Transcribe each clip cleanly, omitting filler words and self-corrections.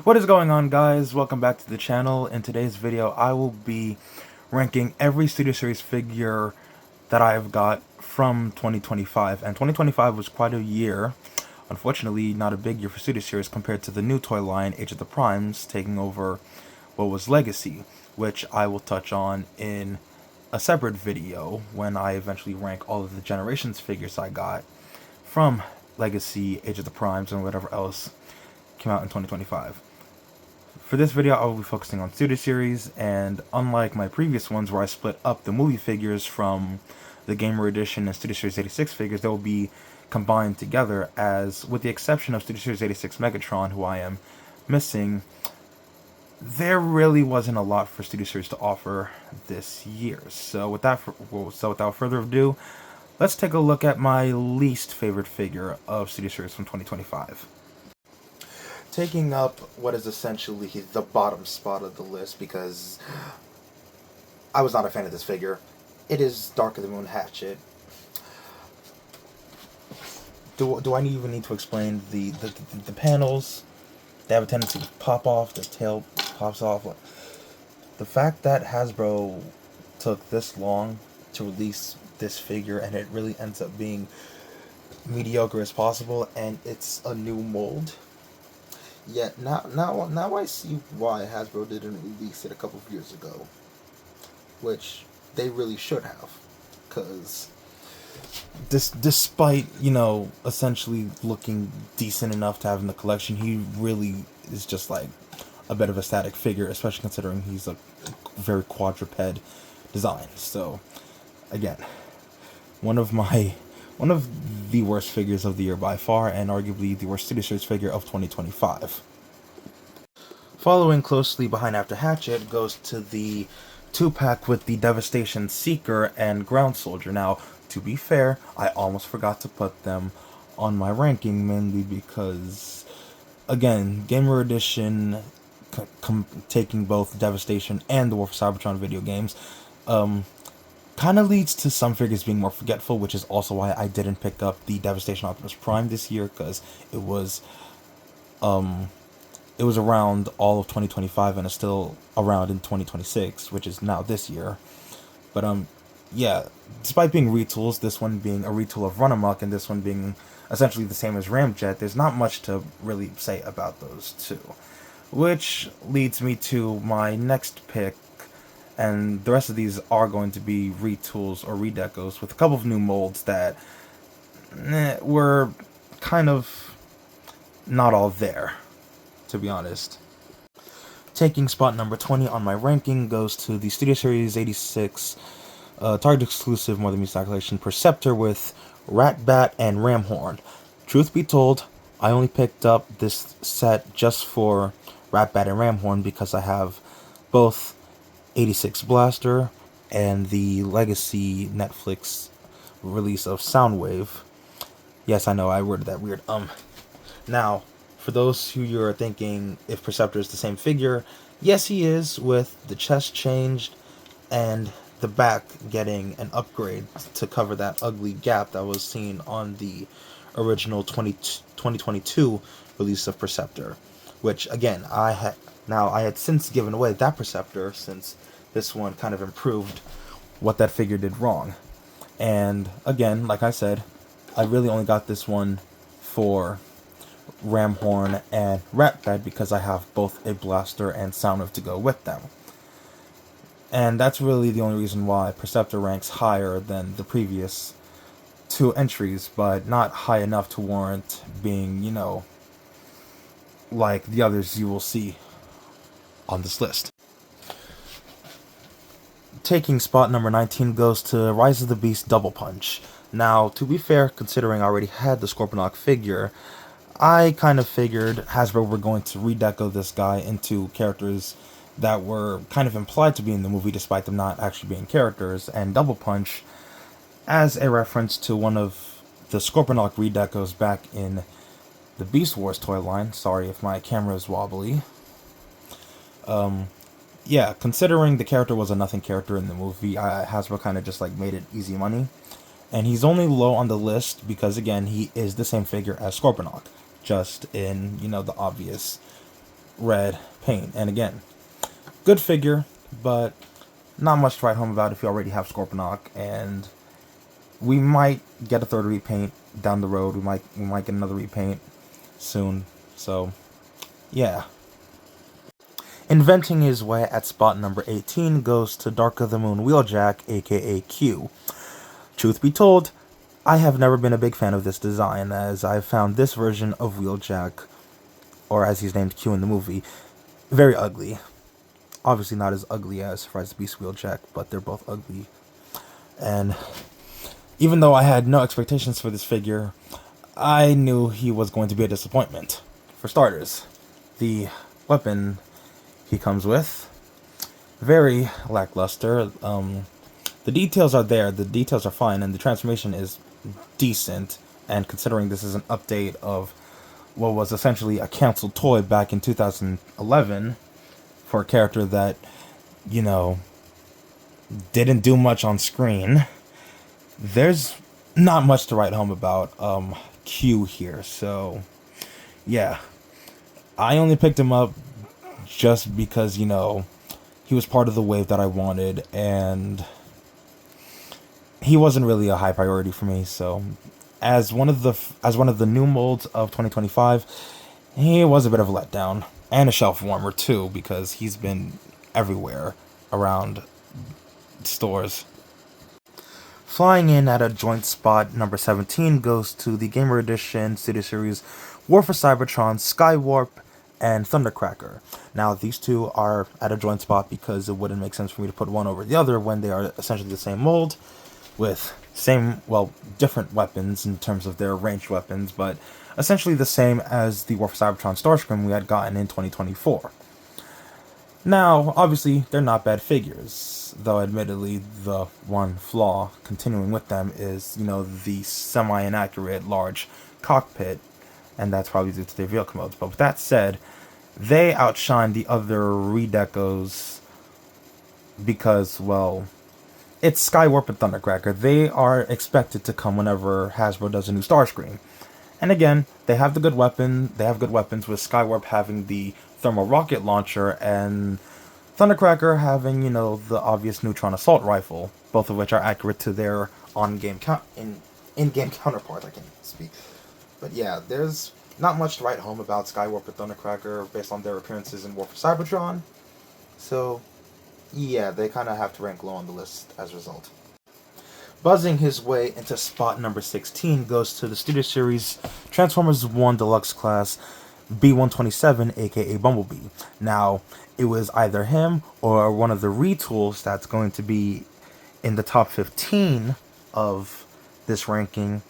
What is going on, guys? Welcome back to the channel. In today's video I will be ranking every Studio Series figure that I've got from 2025, and 2025 was quite a year. Unfortunately, not a big year for Studio Series compared to the new toy line Age of the Primes taking over what was Legacy, which I will touch on in a separate video when I eventually rank all of the Generations figures I got from Legacy, Age of the Primes, and whatever else came out in 2025. For this video, I will be focusing on Studio Series, and unlike my previous ones where I split up the movie figures from the Gamer Edition and Studio Series 86 figures, they will be combined together, as with the exception of Studio Series 86 Megatron, who I am missing, there really wasn't a lot for Studio Series to offer this year. So without further ado, let's take a look at my least favorite figure of Studio Series from 2025. Taking up what is essentially the bottom spot of the list, because I was not a fan of this figure. It is Dark of the Moon Hatchet. Do I even need to explain the panels? They have a tendency to pop off, the tail pops off. The fact that Hasbro took this long to release this figure and it really ends up being mediocre as possible, and it's a new mold. Yet now I see why Hasbro didn't release it a couple of years ago, which they really should have, because despite, you know, essentially looking decent enough to have in the collection, he really is just like a bit of a static figure, especially considering he's a very quadruped design. So again, one of the worst figures of the year by far, and arguably the worst Studio Series figure of 2025. Following closely behind after Hatchet goes to the 2-pack with the Devastation Seeker and Ground Soldier. Now, to be fair, I almost forgot to put them on my ranking, mainly because, again, Gamer Edition taking both Devastation and the War for Cybertron video games, kind of leads to some figures being more forgetful, which is also why I didn't pick up the Devastation Optimus Prime this year, because it was around all of 2025 and is still around in 2026, which is now this year. But yeah, despite being retools, this one being a retool of Run Amok and this one being essentially the same as Ramjet, there's not much to really say about those two. Which leads me to my next pick, and the rest of these are going to be retools or redecos with a couple of new molds that were kind of not all there, to be honest. Taking spot number 20 on my ranking goes to the Studio Series 86 Target exclusive More Than Music collection Perceptor with Ratbat and Ramhorn. Truth be told, I only picked up this set just for Ratbat and Ramhorn because I have both 86 Blaster and the Legacy Netflix release of Soundwave. Yes, I know, I worded that weird. Now, for those who are thinking if Perceptor is the same figure, yes he is, with the chest changed and the back getting an upgrade to cover that ugly gap that was seen on the original 2022 release of Perceptor, which again, I had since given away that Perceptor, since this one kind of improved what that figure did wrong. And again, like I said, I really only got this one for Ramhorn and Ratbat because I have both a Blaster and Soundwave to go with them. And that's really the only reason why Perceptor ranks higher than the previous two entries, but not high enough to warrant being, you know, like the others you will see on this list. Taking spot number 19 goes to Rise of the Beast Double Punch. Now, to be fair, considering I already had the Scorponok figure, I kind of figured Hasbro were going to redeco this guy into characters that were kind of implied to be in the movie despite them not actually being characters, and Double Punch as a reference to one of the Scorponok redecos back in the Beast Wars toy line. Sorry if my camera is wobbly. Yeah, considering the character was a nothing character in the movie, Hasbro kind of just like made it easy money. And he's only low on the list because, again, he is the same figure as Scorponok, just in, you know, the obvious red paint. And again, good figure, but not much to write home about if you already have Scorponok. And we might get a third repaint down the road. We might get another repaint soon. So, yeah. Inventing his way at spot number 18 goes to Dark of the Moon Wheeljack, aka Q. Truth be told, I have never been a big fan of this design, as I found this version of Wheeljack, or as he's named Q in the movie, very ugly. Obviously not as ugly as Surprise the Beast Wheeljack, but they're both ugly. And even though I had no expectations for this figure, I knew he was going to be a disappointment. For starters, the weapon he comes with, very lackluster. The details are there, the details are fine, and the transformation is decent. And considering this is an update of what was essentially a canceled toy back in 2011 for a character that, you know, didn't do much on screen, there's not much to write home about Q here. So, yeah. I only picked him up just because, you know, he was part of the wave that I wanted, and he wasn't really a high priority for me. So, as one of the new molds of 2025, he was a bit of a letdown, and a shelf warmer too, because he's been everywhere around stores. Flying in at a joint spot number 17 goes to the Gamer Edition Studio Series War for Cybertron, Skywarp, and Thundercracker. Now, these two are at a joint spot because it wouldn't make sense for me to put one over the other when they are essentially the same mold, with different weapons in terms of their ranged weapons, but essentially the same as the War for Cybertron Starscream we had gotten in 2024. Now, obviously, they're not bad figures, though admittedly the one flaw continuing with them is, you know, the semi-inaccurate large cockpit, and that's probably due to their vehicle modes. But with that said, they outshine the other redecos because, well, it's Skywarp and Thundercracker. They are expected to come whenever Hasbro does a new Starscream. And again, they have good weapons, with Skywarp having the thermal rocket launcher and Thundercracker having, you know, the obvious neutron assault rifle, both of which are accurate to their in-game counterparts. I can't speak. But yeah, there's not much to write home about Skywarp and Thundercracker based on their appearances in War for Cybertron. So, yeah, they kind of have to rank low on the list as a result. Buzzing his way into spot number 16 goes to the Studio Series Transformers 1 Deluxe Class B-127, aka Bumblebee. Now, it was either him or one of the retools that's going to be in the top 15 of this ranking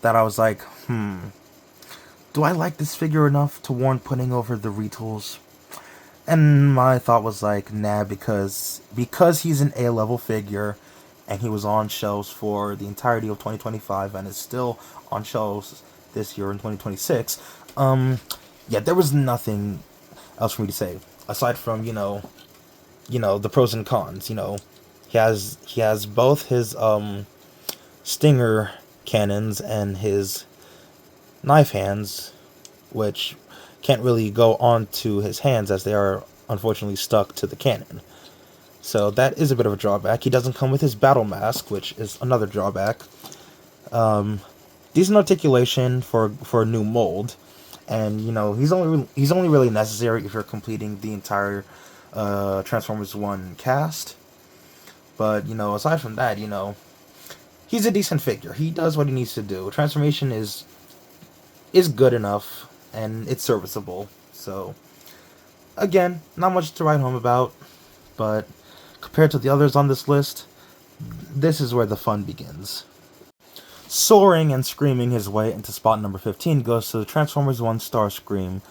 that I was like, do I like this figure enough to warrant putting over the retools? And my thought was like, nah, because he's an A-level figure, and he was on shelves for the entirety of 2025, and is still on shelves this year in 2026, yeah, there was nothing else for me to say, aside from, you know, the pros and cons. You know, he has both his, Stinger cannons and his knife hands, which can't really go onto his hands as they are unfortunately stuck to the cannon. So that is a bit of a drawback. He doesn't come with his battle mask, which is another drawback. Decent articulation for a new mold, and you know he's only really necessary if you're completing the entire Transformers 1 cast. But you know, aside from that, you know, he's a decent figure. He does what he needs to do. Transformation is good enough, and it's serviceable. So, again, not much to write home about, but compared to the others on this list, this is where the fun begins. Soaring and screaming his way into spot number 15 goes to the Transformers 1 Starscream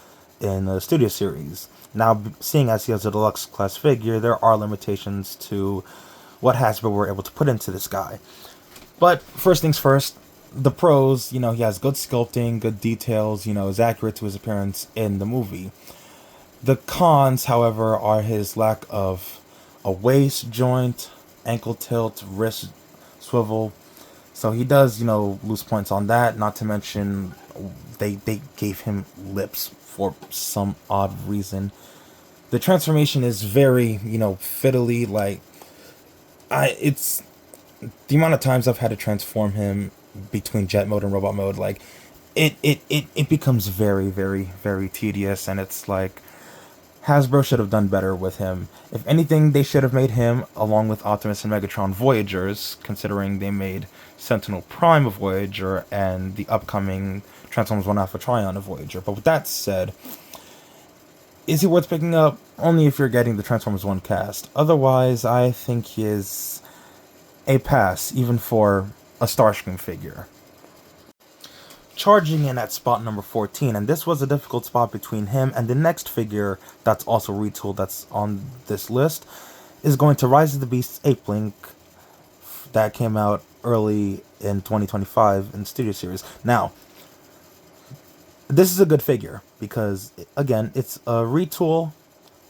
in the Studio Series. Now, seeing as he has a deluxe class figure, there are limitations to what Hasbro were able to put into this guy. But first things first, the pros, you know, he has good sculpting, good details, you know, is accurate to his appearance in the movie. The cons, however, are his lack of a waist joint, ankle tilt, wrist swivel. So he does, you know, lose points on that, not to mention they gave him lips for some odd reason. The transformation is very, fiddly. Like, it's the amount of times I've had to transform him between jet mode and robot mode. Like, it becomes very, very, very tedious, and it's like Hasbro should have done better with him. If anything, they should have made him, along with Optimus and Megatron, Voyagers, considering they made Sentinel Prime a Voyager and the upcoming Transformers 1 Alpha Trion a Voyager. But with that said, is he worth picking up? Only if you're getting the Transformers 1 cast. Otherwise, I think he is a pass, even for a Starscream figure. Charging in at spot number 14, and this was a difficult spot between him and the next figure that's also retooled that's on this list, is going to Rise of the Beasts Ape Link that came out early in 2025 in Studio Series. Now, this is a good figure because, again, it's a retool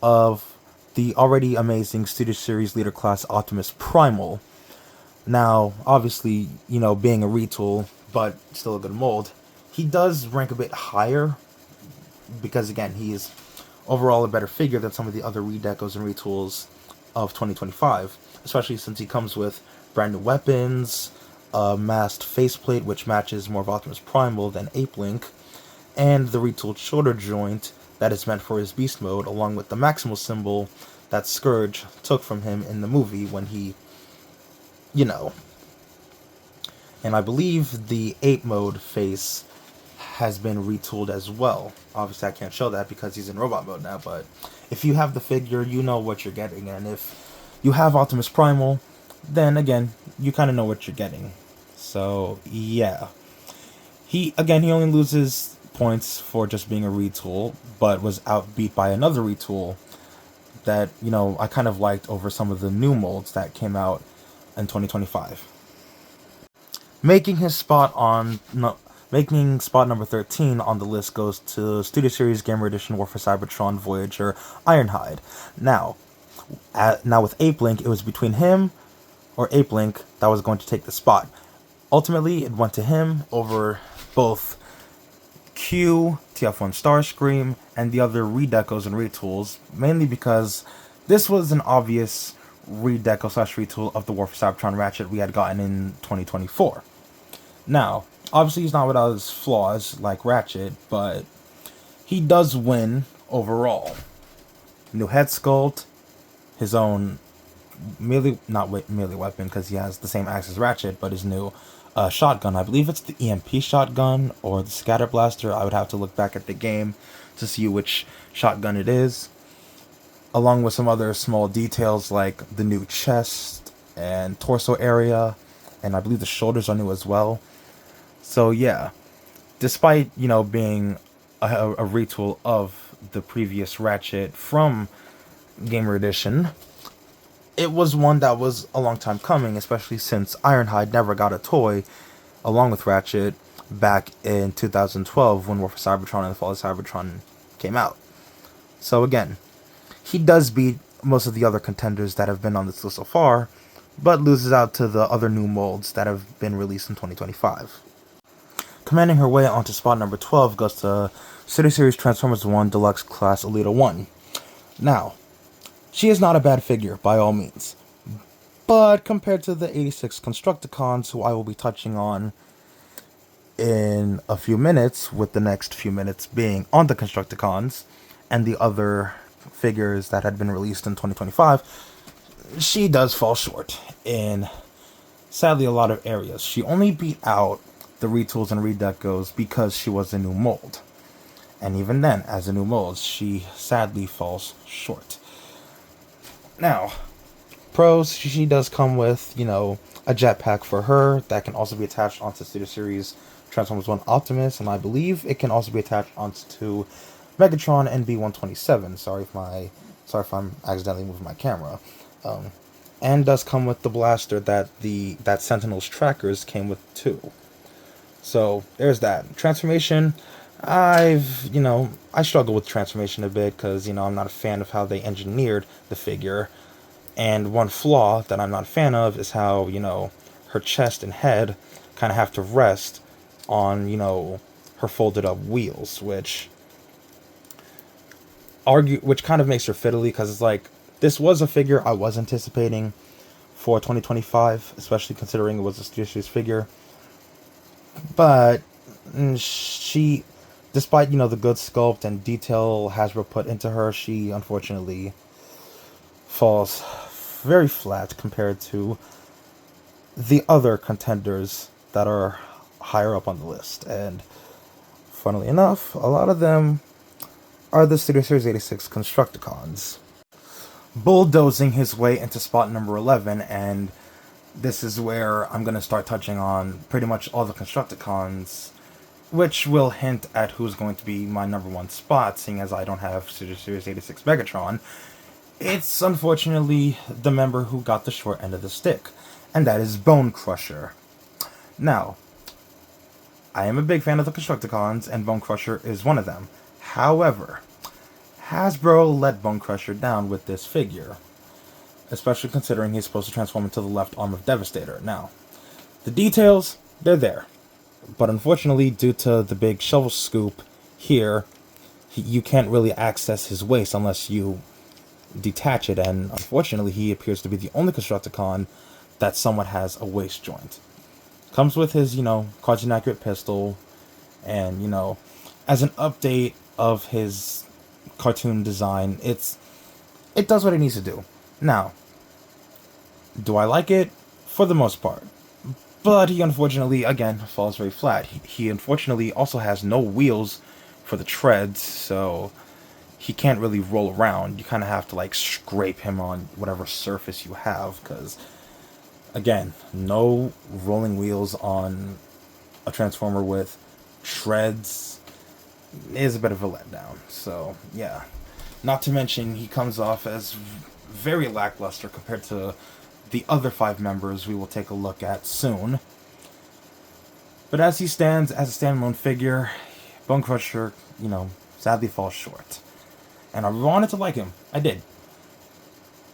of the already amazing Studio Series Leader Class Optimus Primal. Now, obviously, being a retool, but still a good mold, he does rank a bit higher because, again, he is overall a better figure than some of the other redecos and retools of 2025, especially since he comes with brand new weapons, a masked faceplate which matches more of Optimus Primal than Ape Link, and the retooled shoulder joint that is meant for his beast mode, along with the Maximal symbol that Scourge took from him in the movie when he, And I believe the ape mode face has been retooled as well. Obviously I can't show that because he's in robot mode now, but if you have the figure, you know what you're getting, and if you have Optimus Primal, then again, you kind of know what you're getting. So, yeah. He only loses points for just being a retool, but was outbeat by another retool that, I kind of liked over some of the new molds that came out in 2025. Making spot number 13 on the list goes to Studio Series Gamer Edition War for Cybertron Voyager Ironhide. Now with Ape Link, it was between him or Ape Link that was going to take the spot. Ultimately, it went to him over both Q, TF1 Starscream, and the other redecos and retools, mainly because this was an obvious redeco/retool of the War for Cybertron Ratchet we had gotten in 2024. Now, obviously he's not without his flaws like Ratchet, but he does win overall. New head sculpt, his own melee weapon because he has the same axe as Ratchet, but his new shotgun. I believe it's the EMP shotgun or the scatter blaster. I would have to look back at the game to see which shotgun it is, along with some other small details like the new chest and torso area, and I believe the shoulders are new as well. So yeah, despite being a retool of the previous Ratchet from Gamer Edition, it was one that was a long time coming, especially since Ironhide never got a toy along with Ratchet back in 2012 when War for Cybertron and the Fall of Cybertron came out. So again, he does beat most of the other contenders that have been on this list so far, but loses out to the other new molds that have been released in 2025. Commanding her way onto spot number 12 goes to Studio Series Transformers 1 Deluxe Class Alita 1. Now, she is not a bad figure by all means, but compared to the 86 Constructicons, who I will be touching on in a few minutes, with the next few minutes being on the Constructicons and the other figures that had been released in 2025, she does fall short in, sadly, a lot of areas. She only beat out the retools and redecos because she was a new mold. And even then, as a new mold, she sadly falls short. Now, pros, she does come with, a jetpack for her that can also be attached onto Studio Series Transformers 1 Optimus, and I believe it can also be attached onto Megatron and B127. Sorry if I'm accidentally moving my camera. And does come with the blaster that Sentinel's trackers came with too. So there's that. Transformation, I struggle with transformation a bit because, I'm not a fan of how they engineered the figure. And one flaw that I'm not a fan of is how, her chest and head kind of have to rest on, her folded up wheels, which kind of makes her fiddly, because it's like, this was a figure I was anticipating for 2025, especially considering it was a Studio Series figure. But she, despite, the good sculpt and detail Hasbro put into her, she unfortunately falls very flat compared to the other contenders that are higher up on the list. And funnily enough, a lot of them are the Studio Series 86 Constructicons, bulldozing his way into spot number 11. And this is where I'm going to start touching on pretty much all the Constructicons, which will hint at who's going to be my number one spot, seeing as I don't have Studio Series 86 Megatron. It's unfortunately the member who got the short end of the stick, and that is Bone Crusher. Now, I am a big fan of the Constructicons, and Bone Crusher is one of them. However, Hasbro let Bone Crusher down with this figure, especially considering he's supposed to transform into the left arm of Devastator. Now, the details, they're there, but unfortunately, due to the big shovel scoop here, you can't really access his waist unless you detach it, and unfortunately, he appears to be the only Constructicon that somewhat has a waist joint. Comes with his, cartoon accurate pistol, and, as an update of his cartoon design, it does what it needs to do. Now, do I like it? For the most part. But he unfortunately, again, falls very flat. He unfortunately also has no wheels for the treads, so he can't really roll around. You kind of have to, scrape him on whatever surface you have, because, again, no rolling wheels on a Transformer with treads is a bit of a letdown. So, yeah. Not to mention, he comes off as very lackluster compared to the other 5 members we will take a look at soon. But as he stands as a standalone figure, Bone Crusher, sadly falls short. And I wanted to like him. I did.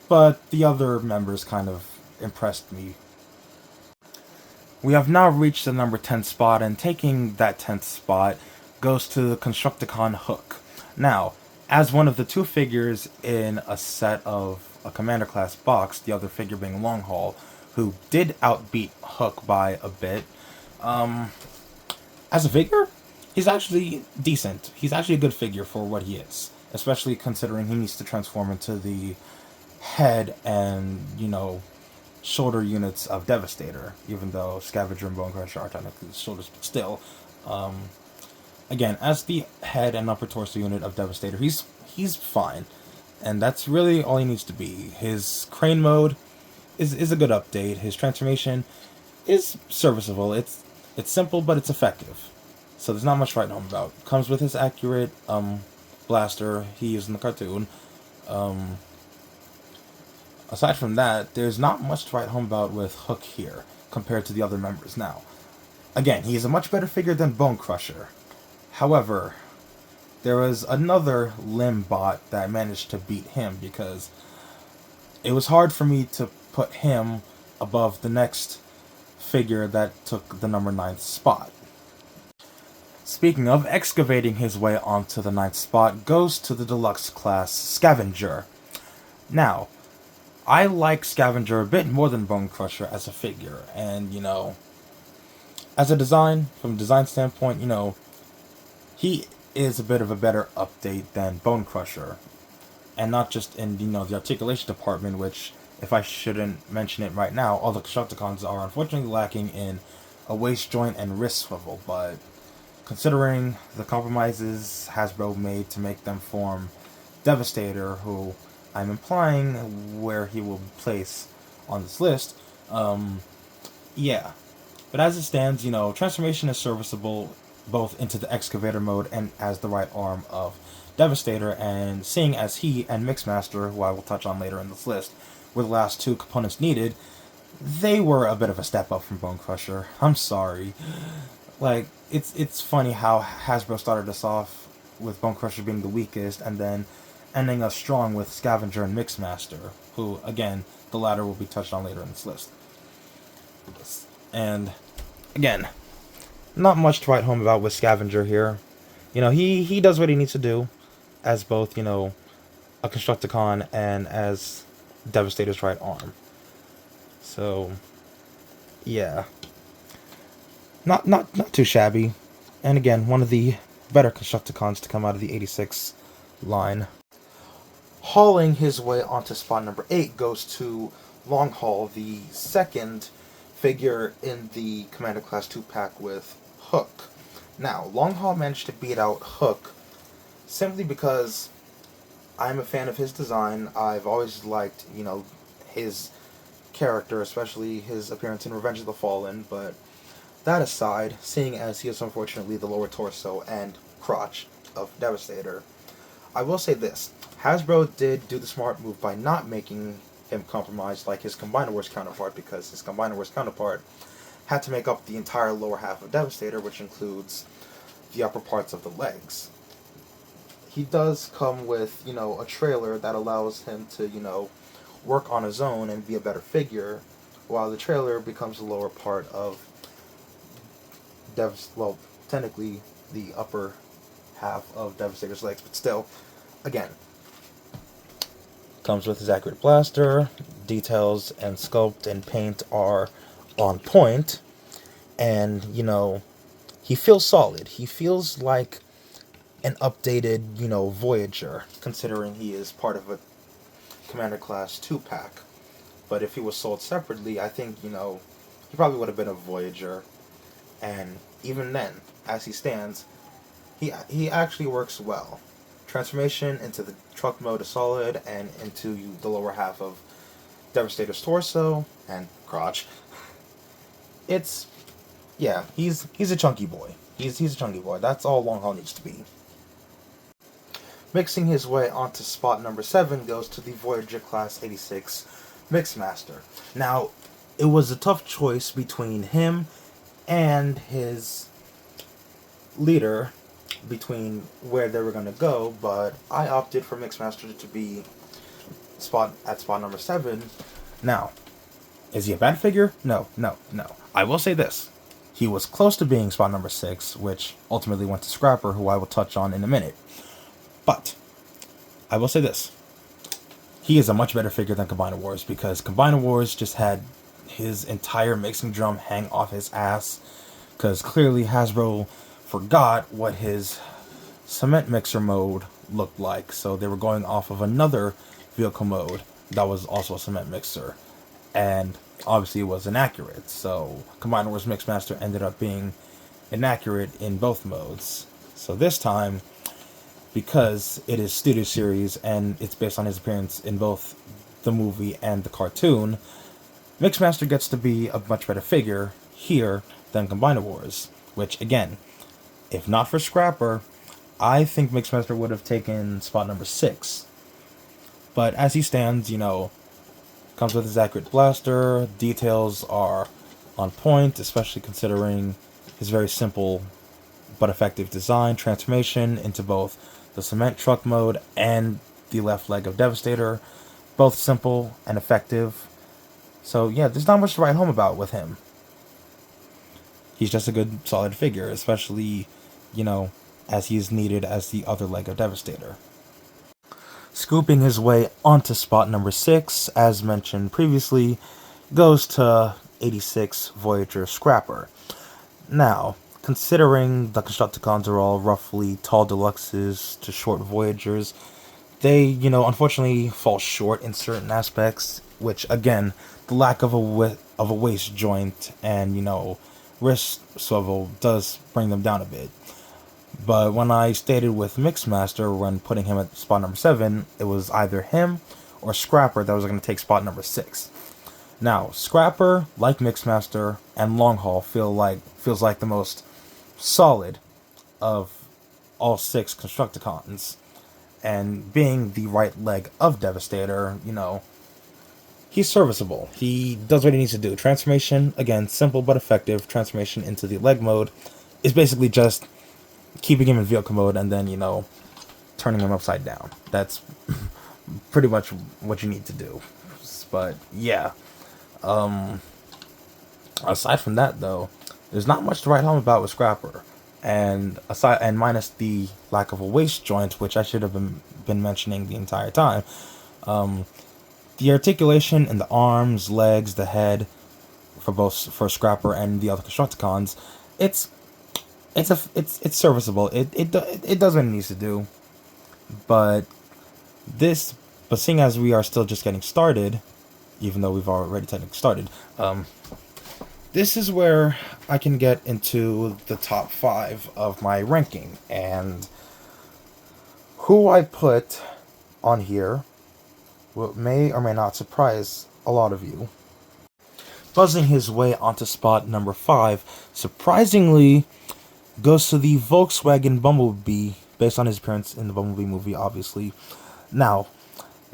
But the other members kind of impressed me. We have now reached the number 10 spot, and taking that 10th spot goes to the Constructicon Hook. Now, as one of the 2 figures in a set of a Commander class box, the other figure being Longhaul, who did outbeat Hook by a bit, as a figure, he's actually decent. He's actually a good figure for what he is, especially considering he needs to transform into the head and, shoulder units of Devastator, even though Scavenger and Bone Crusher are technically the shoulders, but still. Again, as the head and upper torso unit of Devastator, he's fine, and that's really all he needs to be. His crane mode is a good update. His transformation is serviceable. It's simple, but it's effective. So there's not much to write home about. Comes with his accurate blaster he used in the cartoon. Aside from that, there's not much to write home about with Hook here, compared to the other members. Now, again, he is a much better figure than Bone Crusher. However, there was another limb bot that managed to beat him, because it was hard for me to put him above the next figure that took the number 9th spot. Speaking of, excavating his way onto the 9th spot goes to the deluxe class Scavenger. Now, I like Scavenger a bit more than Bone Crusher as a figure, and, as a design, from a design standpoint, he is a bit of a better update than Bone Crusher. And not just in, the articulation department, which, if I shouldn't mention it right now, all the Constructicons are unfortunately lacking in a waist joint and wrist swivel, but considering the compromises Hasbro made to make them form Devastator, who I'm implying where he will place on this list, yeah. But as it stands, transformation is serviceable both into the excavator mode and as the right arm of Devastator, and seeing as he and Mixmaster, who I will touch on later in this list, were the last 2 components needed, they were a bit of a step up from Bone Crusher. I'm sorry. It's funny how Hasbro started us off with Bone Crusher being the weakest, and then ending us strong with Scavenger and Mixmaster, who, again, the latter will be touched on later in this list. And, again, not much to write home about with Scavenger here. He does what he needs to do as both, a Constructicon and as Devastator's right arm. So, yeah. Not too shabby. And again, one of the better Constructicons to come out of the 86 line. Hauling his way onto spot number 8 goes to Longhaul, the second figure in the Commander Class 2 pack with Hook. Now, Longhaul managed to beat out Hook simply because I'm a fan of his design. I've always liked, his character, especially his appearance in Revenge of the Fallen, but that aside, seeing as he is unfortunately the lower torso and crotch of Devastator, I will say this. Hasbro did do the smart move by not making him compromised like his Combiner Wars counterpart, because his Combiner Wars counterpart had to make up the entire lower half of Devastator, which includes the upper parts of the legs. He does come with, a trailer that allows him to, work on his own and be a better figure, while the trailer becomes the lower part of technically the upper half of Devastator's legs, but still, again, comes with his accurate blaster. Details and sculpt and paint are on point, and he feels solid. He feels like an updated, Voyager, considering he is part of a Commander Class 2 pack. But if he was sold separately, I think, he probably would have been a Voyager. And even then, as he stands, he actually works well. Transformation into the truck mode is solid, and into the lower half of Devastator's torso and crotch. He's a chunky boy. He's a chunky boy. That's all Longhaul needs to be. Mixing his way onto spot number 7 goes to the Voyager Class 86 Mixmaster. Now, it was a tough choice between him and his leader, between where they were going to go, but I opted for Mixmaster to be spot number 7. Now, is he a bad figure? No. I will say this. He was close to being spot number 6, which ultimately went to Scrapper, who I will touch on in a minute. But I will say this. He is a much better figure than Combiner Wars, because Combiner Wars just had his entire mixing drum hang off his ass, because clearly Hasbro forgot what his cement mixer mode looked like, so they were going off of another vehicle mode that was also a cement mixer, and obviously it was inaccurate, so Combiner Wars Mixmaster ended up being inaccurate in both modes. So this time, because it is Studio Series and it's based on his appearance in both the movie and the cartoon, Mixmaster gets to be a much better figure here than Combiner Wars, which, again, if not for Scrapper, I think Mixmaster would have taken spot number 6. But as he stands, comes with his accurate blaster, details are on point, especially considering his very simple but effective design, transformation into both the cement truck mode and the left leg of Devastator, both simple and effective. So yeah, there's not much to write home about with him. He's just a good, solid figure, especially, as he is needed as the other leg of Devastator. Scooping his way onto spot number 6, as mentioned previously, goes to 86 Voyager Scrapper. Now, considering the Constructicons are all roughly tall deluxes to short Voyagers, they, unfortunately fall short in certain aspects, which, again, the lack of a waist joint and, wrist swivel does bring them down a bit. But when I stated with Mixmaster, when putting him at spot number 7, it was either him or Scrapper that was going to take spot number 6. Now, Scrapper, like Mixmaster, and Longhaul feels like the most solid of all 6 Constructicons. And being the right leg of Devastator, he's serviceable. He does what he needs to do. Transformation, again, simple but effective. Transformation into the leg mode is basically just keeping him in vehicle mode and then, turning him upside down. That's pretty much what you need to do. But, yeah. Aside from that, though, there's not much to write home about with Scrapper, and aside and minus the lack of a waist joint, which I should have been mentioning the entire time. The articulation in the arms, legs, the head, for Scrapper and the other Constructicons, it's it's serviceable. It does what it needs to do, but this but seeing as we are still just getting started, even though we've already technically started, this is where I can get into the top 5 of my ranking, and who I put on here may or may not surprise a lot of you. Buzzing his way onto spot number 5, surprisingly, goes to the Volkswagen Bumblebee, based on his appearance in the Bumblebee movie, obviously. Now,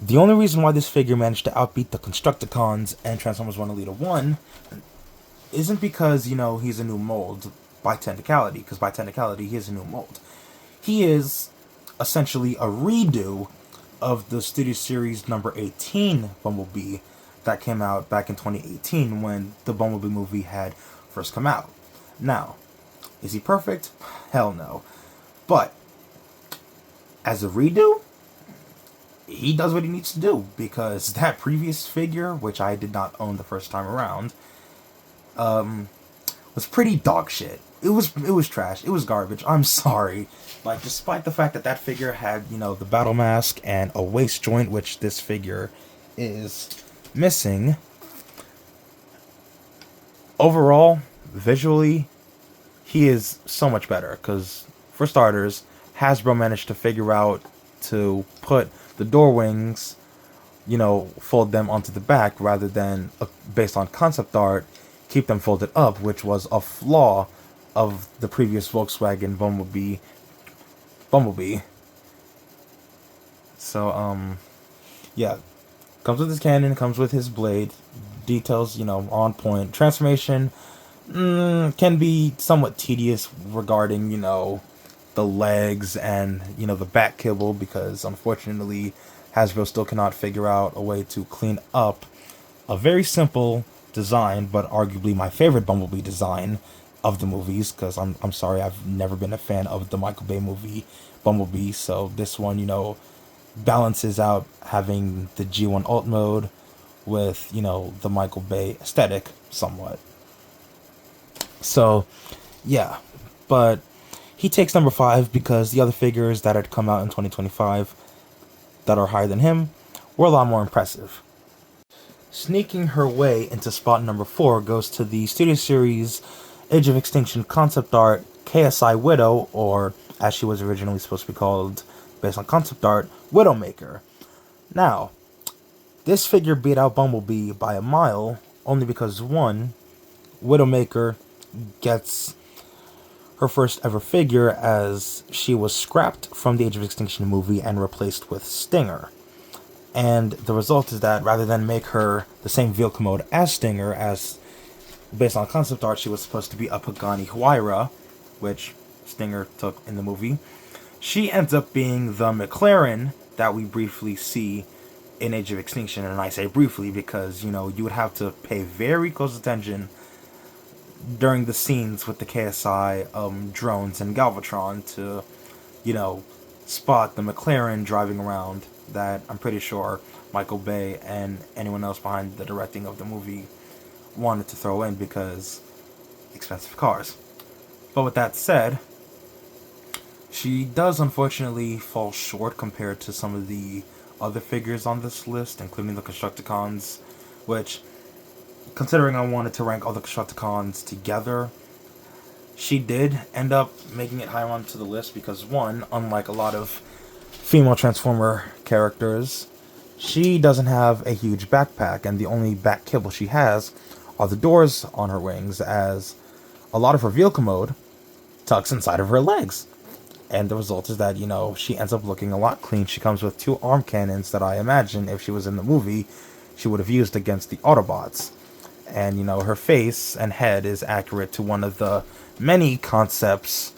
the only reason why this figure managed to outbeat the Constructicons and Transformers 1 Elita 1 isn't because, he's a new mold by technicality, because by technicality, he is a new mold. He is essentially a redo of the Studio Series number 18 Bumblebee that came out back in 2018 when the Bumblebee movie had first come out. Now, is he perfect? Hell no. But, as a redo, he does what he needs to do, because that previous figure, which I did not own the first time around, was pretty dog shit. It was trash. It was garbage. I'm sorry. Like, despite the fact that that figure had, the battle mask and a waist joint, which this figure is missing, overall, visually, he is so much better. Because, for starters, Hasbro managed to figure out to put the door wings, fold them onto the back rather than, based on concept art, keep them folded up, which was a flaw of the previous Volkswagen Bumblebee. So, yeah. Comes with his cannon, comes with his blade. Details, on point. Transformation can be somewhat tedious regarding, the legs and, the back kibble, because unfortunately Hasbro still cannot figure out a way to clean up a very simple design, but arguably my favorite Bumblebee design of the movies, because I'm sorry, I've never been a fan of the Michael Bay movie Bumblebee, so this one, balances out having the G1 alt mode with, the Michael Bay aesthetic somewhat. So, yeah, but he takes number 5 because the other figures that had come out in 2025 that are higher than him were a lot more impressive. Sneaking her way into spot number 4 goes to the Studio Series Age of Extinction concept art KSI Widow, or as she was originally supposed to be called based on concept art, Widowmaker. Now, this figure beat out Bumblebee by a mile only because, one, Widowmaker gets her first ever figure as she was scrapped from the Age of Extinction movie and replaced with Stinger. And the result is that rather than make her the same vehicle mode as Stinger, as based on concept art she was supposed to be a Pagani Huayra, which Stinger took in the movie, she ends up being the McLaren that we briefly see in Age of Extinction. And I say briefly because, you would have to pay very close attention during the scenes with the KSI drones and Galvatron to, spot the McLaren driving around that I'm pretty sure Michael Bay and anyone else behind the directing of the movie wanted to throw in because expensive cars. But with that said, she does unfortunately fall short compared to some of the other figures on this list, including the Constructicons, which, considering I wanted to rank all the Constructicons together, she did end up making it higher onto the list because, one, unlike a lot of female Transformer characters, she doesn't have a huge backpack, and the only back kibble she has are the doors on her wings, as a lot of her vehicle mode tucks inside of her legs. And the result is that, she ends up looking a lot clean. She comes with 2 arm cannons that I imagine if she was in the movie, she would have used against the Autobots. And, her face and head is accurate to one of the many concepts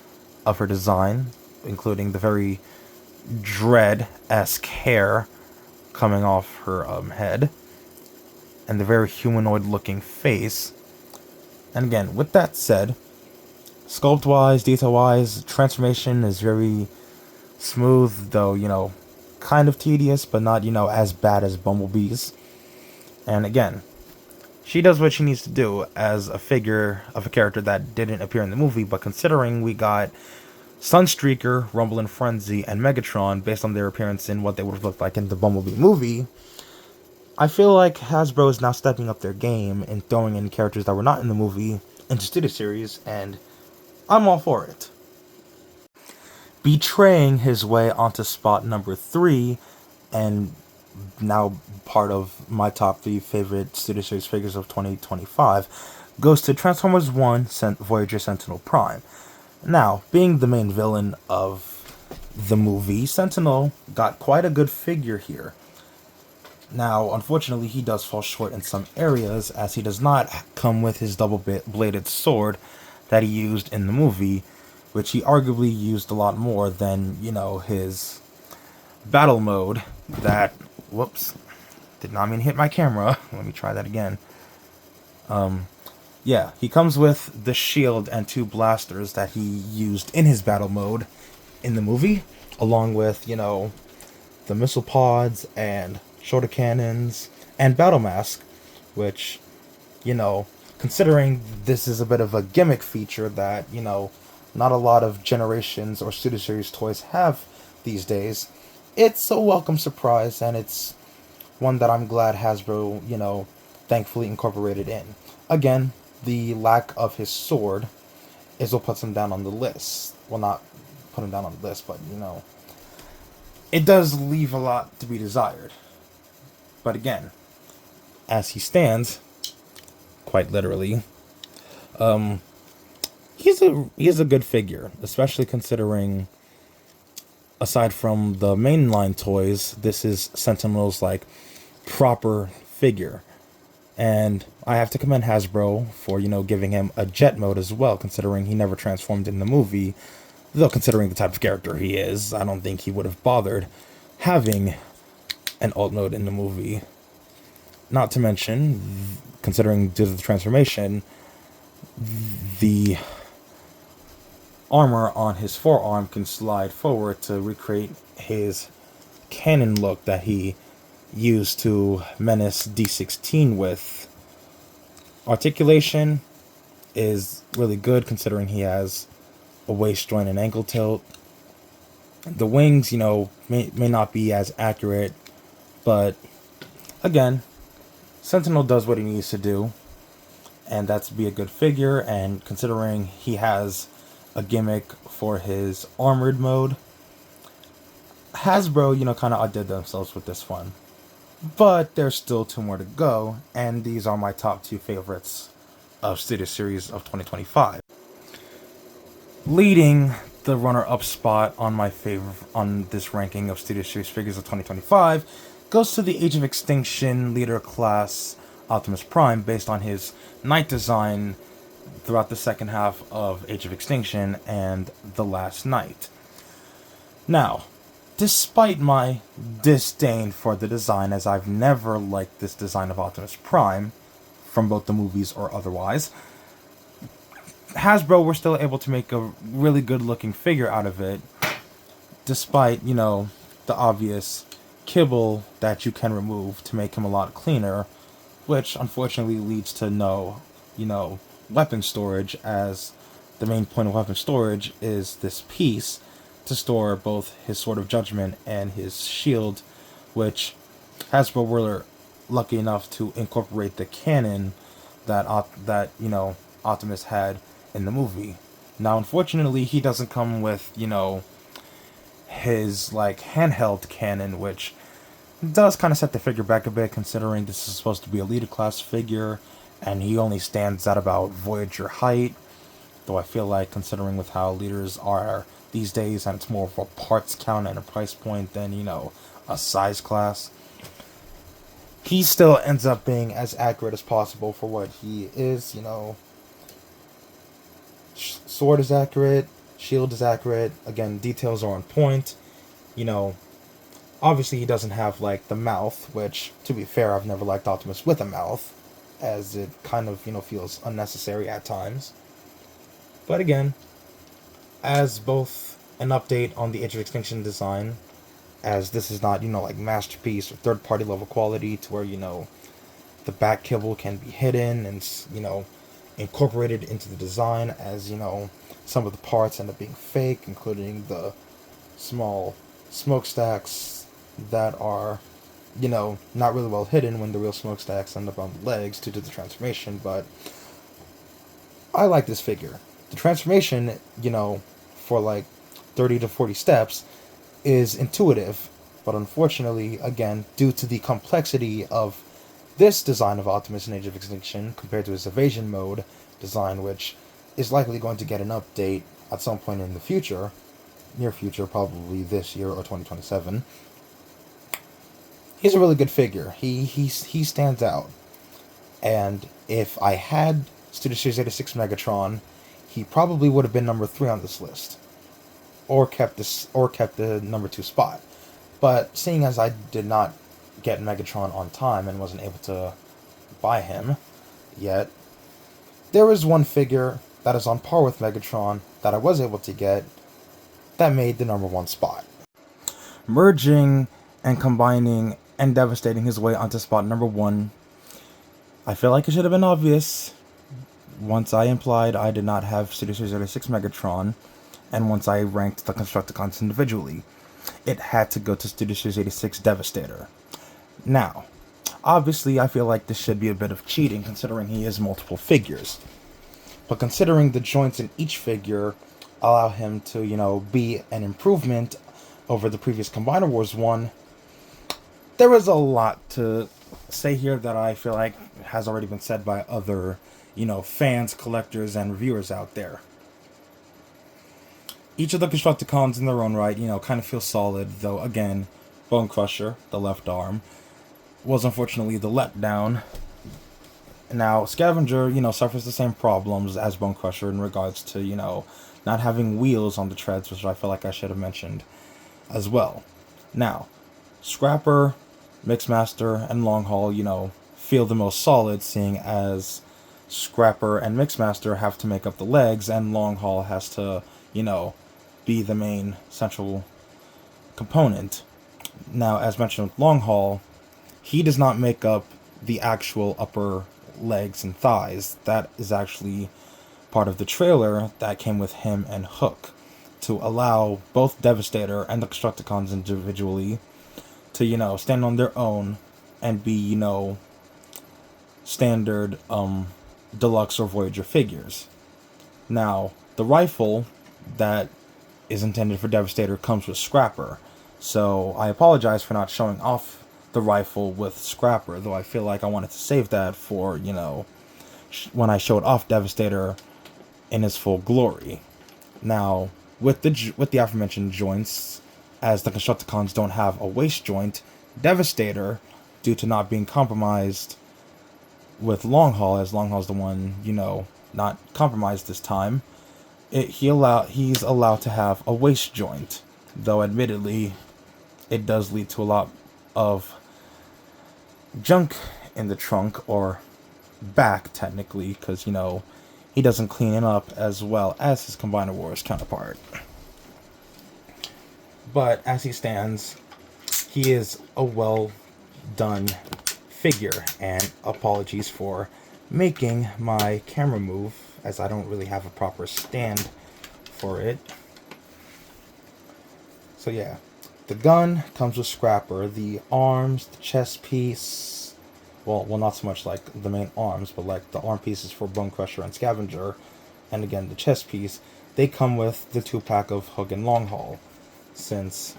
of her design, including the very Dread-esque hair coming off her head, and the very humanoid-looking face. And again, with that said, Sculpt wise, detail wise, transformation is very smooth, though, kind of tedious, but not, as bad as Bumblebee's. And again, she does what she needs to do as a figure of a character that didn't appear in the movie, but considering we got Sunstreaker, Rumble and Frenzy, and Megatron based on their appearance in what they would have looked like in the Bumblebee movie, I feel like Hasbro is now stepping up their game and throwing in characters that were not in the movie into studio series, and I'm all for it. Betraying his way onto spot number 3, and now part of my top 3 favorite studio series figures of 2025, goes to Transformers 1 Voyager Sentinel Prime. Now, being the main villain of the movie, Sentinel got quite a good figure here. Now, unfortunately, he does fall short in some areas, as he does not come with his double-bladed sword that he used in the movie, which he arguably used a lot more than, his battle mode that... Whoops. Did not mean to hit my camera. Let me try that again. Yeah, he comes with the shield and 2 blasters that he used in his battle mode in the movie, along with, the missile pods and shoulder cannons and battle mask, which, considering this is a bit of a gimmick feature that, not a lot of Generations or Studio Series toys have these days, it's a welcome surprise, and it's one that I'm glad Hasbro, thankfully incorporated in. Again, the lack of his sword is what puts him down on the list. Well, not put him down on the list, but, it does leave a lot to be desired. But again, as he stands, quite literally, he's a good figure, especially considering, aside from the mainline toys, this is Sentinel's proper figure. And I have to commend Hasbro for, giving him a jet mode as well, considering he never transformed in the movie. Though considering the type of character he is, I don't think he would have bothered having an alt mode in the movie. Not to mention, considering due to the transformation, the armor on his forearm can slide forward to recreate his cannon look that he used to menace D16 with. Articulation is really good considering he has a waist joint and ankle tilt. The wings, may not be as accurate, but again, Sentinel does what he needs to do, and that's to be a good figure. And considering he has a gimmick for his armored mode, Hasbro, kind of outdid themselves with this one. But there's still 2 more to go, and these are my top 2 favorites of Studio Series of 2025. Leading the runner-up spot on this ranking of Studio Series figures of 2025 goes to the Age of Extinction leader class Optimus Prime, based on his knight design throughout the second half of Age of Extinction and The Last Knight. Now, despite my disdain for the design, as I've never liked this design of Optimus Prime, from both the movies or otherwise, Hasbro were still able to make a really good looking figure out of it, despite, the obvious kibble that you can remove to make him a lot cleaner, which unfortunately leads to no, weapon storage, as the main point of weapon storage is this piece to store both his Sword of Judgment and his shield, which Hasbro were lucky enough to incorporate the cannon that Optimus had in the movie. Now, unfortunately, he doesn't come with, his, handheld cannon, which does kind of set the figure back a bit, considering this is supposed to be a leader class figure, and he only stands at about Voyager height, though I feel like, considering with how leaders are these days, and it's more of a parts count and a price point than, a size class, he still ends up being as accurate as possible for what he is, Sword is accurate, shield is accurate, again, details are on point, obviously he doesn't have, the mouth, which, to be fair, I've never liked Optimus with a mouth, as it kind of, feels unnecessary at times. But again, as both an update on the Age of Extinction design, as this is not, like masterpiece or third party level quality to where, the back kibble can be hidden and, incorporated into the design, as, some of the parts end up being fake, including the small smokestacks that are, not really well hidden when the real smokestacks end up on the legs due to the transformation. But I like this figure. The transformation, for like 30 to 40 steps is intuitive, but unfortunately, again, due to the complexity of this design of Optimus in Age of Extinction compared to his evasion mode design, which is likely going to get an update at some point in the future, near future, probably this year or 2027. He's a really good figure. He stands out. And if I had Studio Series 86 Megatron, he probably would have been number 3 on this list, or kept the number 2 spot. But seeing as I did not get Megatron on time and wasn't able to buy him yet, there is one figure that is on par with Megatron that I was able to get that made the number 1 spot. Merging and combining and devastating his way onto spot number 1, I feel like it should have been obvious once I implied I did not have Studio Series 86 Megatron, and once I ranked the Constructicons individually. It had to go to Studio Series 86 Devastator. Now, obviously I feel like this should be a bit of cheating considering he has multiple figures. But considering the joints in each figure allow him to, be an improvement over the previous Combiner Wars one, there is a lot to say here that I feel like has already been said by other, fans, collectors, and reviewers out there. Each of the Constructicons in their own right, kind of feel solid, though again, Bone Crusher, the left arm, was unfortunately the letdown. Now, Scavenger, suffers the same problems as Bone Crusher in regards to, not having wheels on the treads, which I feel like I should have mentioned as well. Now, Scrapper, Mixmaster, and Longhaul, feel the most solid, seeing as Scrapper and Mixmaster have to make up the legs, and Longhaul has to, be the main central component. Now, as mentioned with Longhaul, he does not make up the actual upper legs and thighs. That is actually part of the trailer that came with him and Hook, to allow both Devastator and the Constructicons individually to, stand on their own and be, standard Deluxe or Voyager figures. Now, the rifle that is intended for Devastator comes with Scrapper, so I apologize for not showing off the rifle with Scrapper, though I feel like I wanted to save that for, when I showed off Devastator in his full glory. Now, with the aforementioned joints, as the Constructicons don't have a waist joint, Devastator, due to not being compromised with Longhaul, as Longhaul's the one, not compromised this time, he's allowed to have a waist joint, though admittedly it does lead to a lot of junk in the trunk, or back technically, because he doesn't clean it up as well as his Combiner Wars counterpart. But as he stands, he is a well done figure, and apologies for making my camera move, as I don't really have a proper stand for it. So yeah, the gun comes with Scrapper. The arms, the chest piece, well, not so much like the main arms, but like the arm pieces for Bone Crusher and Scavenger, and again the chest piece, they come with the 2-pack of Hook and Longhaul. Since,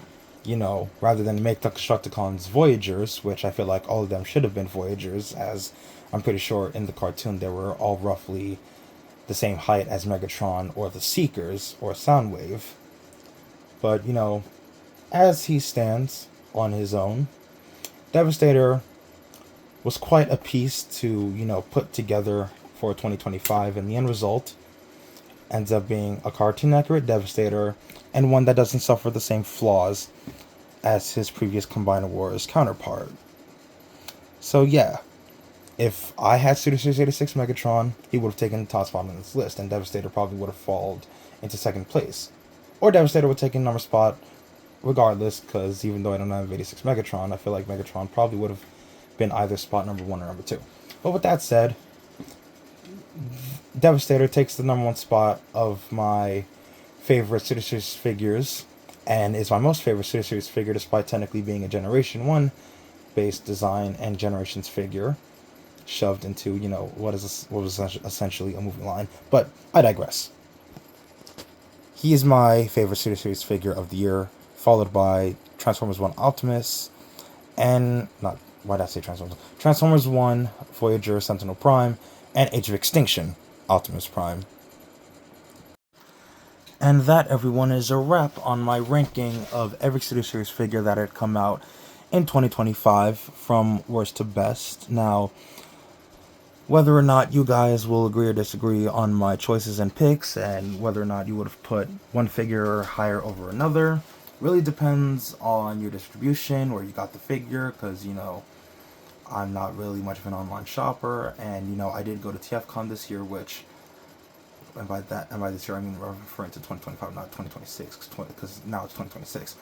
rather than make the Constructicons Voyagers, which I feel like all of them should have been Voyagers, as I'm pretty sure in the cartoon they were all roughly the same height as Megatron or the Seekers or Soundwave. But, as he stands on his own, Devastator was quite a piece to, put together for 2025, and the end result ends up being a cartoon-accurate Devastator, and one that doesn't suffer the same flaws as his previous Combiner Wars counterpart. So yeah, if I had Studio Series 86 Megatron, he would have taken the top spot on this list, and Devastator probably would have fallen into second place. or Devastator would take a number spot regardless, because even though I don't have 86 Megatron, I feel like Megatron probably would have been either spot number 1 or number 2. But with that said, Devastator takes the number 1 spot of my favorite City Series figures, and is my most favorite City Series figure, despite technically being a Generation 1 based design and Generations figure shoved into, you know, what was essentially a movie line. But I digress. He is my favorite City Series figure of the year, followed by Transformers 1 Optimus, and not, why did I say Transformers? Transformers 1 Voyager Sentinel Prime, and Age of Extinction Optimus Prime. And that, everyone, is a wrap on my ranking of every City Series figure that had come out in 2025 from worst to best. Now, whether or not you guys will agree or disagree on my choices and picks, and whether or not you would have put one figure higher over another, really depends on your distribution, where you got the figure, because, you know, I'm not really much of an online shopper, and, you know, I did go to TFCon this year, which, and by this year I mean referring to 2025, not 2026, because now it's 2026.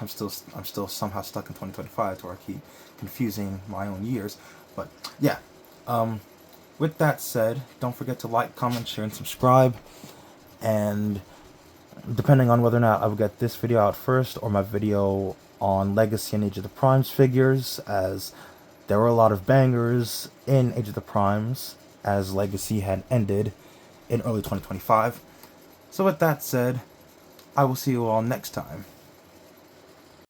I'm still somehow stuck in 2025, to where I keep confusing my own years. But yeah, with that said, don't forget to like, comment, share, and subscribe. And depending on whether or not I will get this video out first, or my video on Legacy and Age of the Primes figures, as there were a lot of bangers in Age of the Primes, as Legacy had ended in early 2025. So with that said, I will see you all next time.